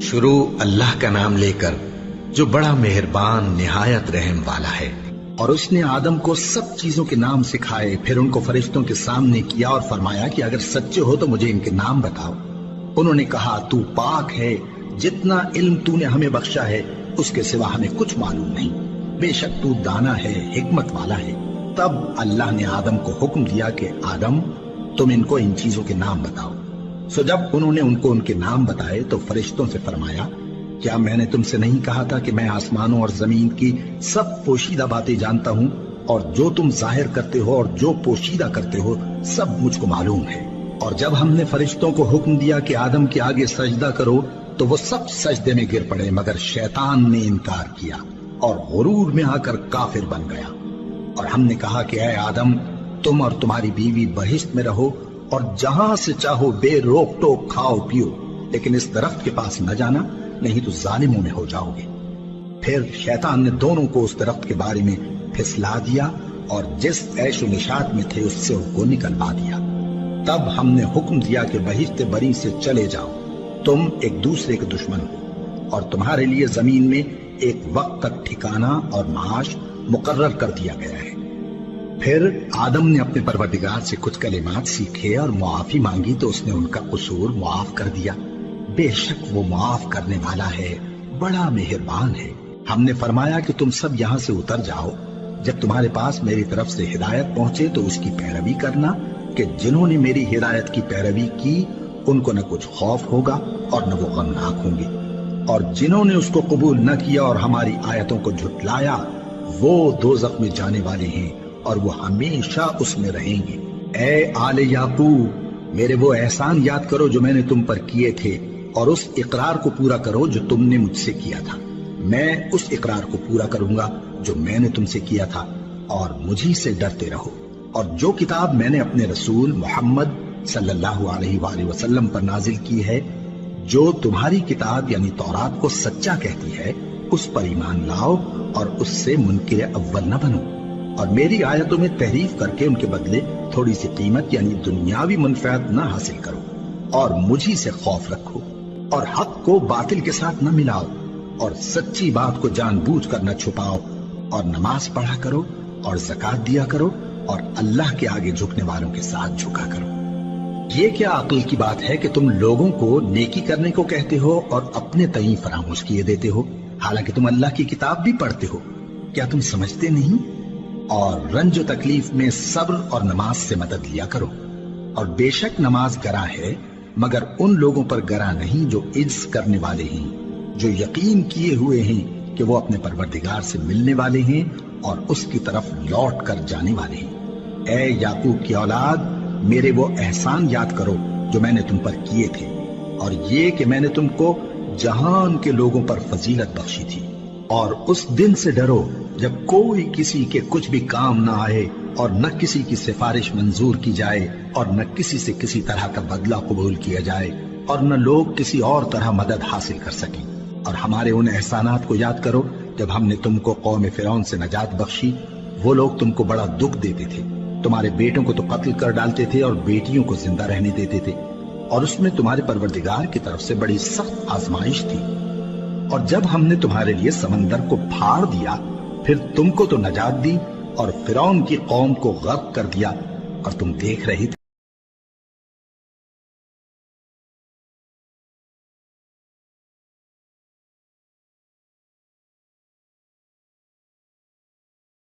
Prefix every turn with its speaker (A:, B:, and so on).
A: शुरू अल्लाह का नाम लेकर जो बड़ा मेहरबान निहायत रहम वाला है।
B: और उसने आदम को सब चीजों के नाम सिखाए, फिर उनको फरिश्तों के सामने किया और फरमाया कि अगर सच्चे हो तो मुझे इनके नाम बताओ। उन्होंने कहा, तू पाक है, जितना इल्म तूने हमें बख्शा है उसके सिवा हमें कुछ मालूम नहीं, बेशक तू दाना है, हिकमत वाला है। तब अल्लाह ने आदम को हुक्म दिया कि आदम, तुम इनको इन चीजों के नाम बताओ। सो जब उन्होंने उनको उनके नाम बताए तो फरिश्तों से फरमाया, क्या मैंने तुमसे नहीं कहा था कि मैं आसमानों और जमीन की सब पोशीदा बातें जानता हूँ, और जो तुम जाहिर करते हो और जो पोशीदा करते हो सब मुझको मालूम है। और जब हमने फरिश्तों को हुक्म दिया कि आदम के आगे सजदा करो तो वो सब सजदे में गिर पड़े, मगर शैतान ने इनकार किया और गुरूर में आकर काफिर बन गया। और हमने कहा कि ऐ आदम, तुम और तुम्हारी बीवी बहिश्त में रहो और जहां से चाहो बेरोक टोक खाओ पियो, लेकिन इस दरख्त के पास न जाना, नहीं तो जालिमों में हो जाओगे। फिर शैतान ने दोनों को उस दरख्त के बारे में फिसला दिया और जिस ऐशो निशात में थे उससे उनको निकलवा दिया। तब हमने हुक्म दिया कि बहिश्त बरी से चले जाओ, तुम एक दूसरे के दुश्मन हो, और तुम्हारे लिए जमीन में एक वक्त तक ठिकाना और माश मुकर्रर कर दिया गया है। फिर आदम ने अपने परवरदिगार से कुछ कलिमात सीखे और मुआफी मांगी तो उसने उनका कसूर मुआफ कर दिया। बेशक वो मुआफ करने वाला है, बड़ा मेहरबान है। हमने फरमाया कि तुम सब यहाँ से उतर जाओ, जब तुम्हारे पास मेरी तरफ से हिदायत पहुंचे तो उसकी पैरवी करना, कि जिन्होंने मेरी हिदायत की पैरवी की उनको न कुछ खौफ होगा और न वो गमनाक होंगे, और जिन्होंने उसको कबूल न किया और हमारी आयतों को झुटलाया वो दोज़ख में जाने वाले हैं और वो हमेशा उसमें रहेंगे। ए आले याकूब, मेरे वो एहसान याद करो जो मैंने तुम पर किए थे, और उस इकरार को पूरा करो जो तुमने मुझसे किया था। मैं उस इकरार को पूरा करूंगा जो मैंने तुमसे किया था, और मुझी से डरते रहो। और जो किताब मैंने अपने रसूल मोहम्मद सल्लल्लाहु अलैहि वसल्लम पर नाजिल की है, जो तुम्हारी किताब यानी तौरात को सच्चा कहती है, उस पर ईमान लाओ और उससे मुनकिर अव्वल न बनो, और मेरी आयतों में तहरीफ करके उनके बदले थोड़ी सी कीमत यानी दुनियावी मुनफात न हासिल करो, और मुझी से खौफ रखो, और हक को बातिल के साथ न मिलाओ, और सच्ची बात को जानबूझ कर न छुपाओ, और नमाज पढ़ा करो और ज़कात दिया करो, और अल्लाह के आगे झुकने वालों के साथ झुका करो। ये क्या अक्ल की बात है कि तुम लोगों को नेकी करने को कहते हो और अपने तईं फरामोश किए देते हो, हालांकि तुम अल्लाह की किताब भी पढ़ते हो। क्या तुम समझते नहीं? और रंज व तकलीफ में सब्र और नमाज से मदद लिया करो। और बेशक नमाज गरा है, मगर उन लोगों पर गरा नहीं जो इज्ज करने वाले हैं, जो यकीन किए हुए हैं कि वो अपने परवरदिगार से मिलने वाले हैं और उसकी तरफ लौट कर जाने वाले हैं। ए याकूब की औलाद, मेरे वो एहसान याद करो जो मैंने तुम पर किए थे, और ये कि मैंने तुमको जहान के लोगों पर फजीलत बख्शी थी। और उस दिन से डरो जब कोई किसी के कुछ भी काम न आए, और न किसी की सिफारिश मंजूर की जाए, और न किसी से किसी तरह का बदला कबूल किया जाए, और न लोग किसी और तरह मदद हासिल कर सकें। और हमारे उन एहसानात को याद करो जब हमने तुमको कौम फिरौन से नजात बख्शी। वो लोग तुमको बड़ा दुख देते थे, तुम्हारे बेटों को तो कत्ल कर डालते थे और बेटियों को जिंदा रहने देते थे, और उसमें तुम्हारे परवरदिगार की तरफ से बड़ी सख्त आजमाइश थी। और जब हमने तुम्हारे लिए समंदर को फाड़ दिया, फिर तुमको तो नजात दी और फिरौन की कौम को गर्क कर दिया, और तुम देख रहे थे।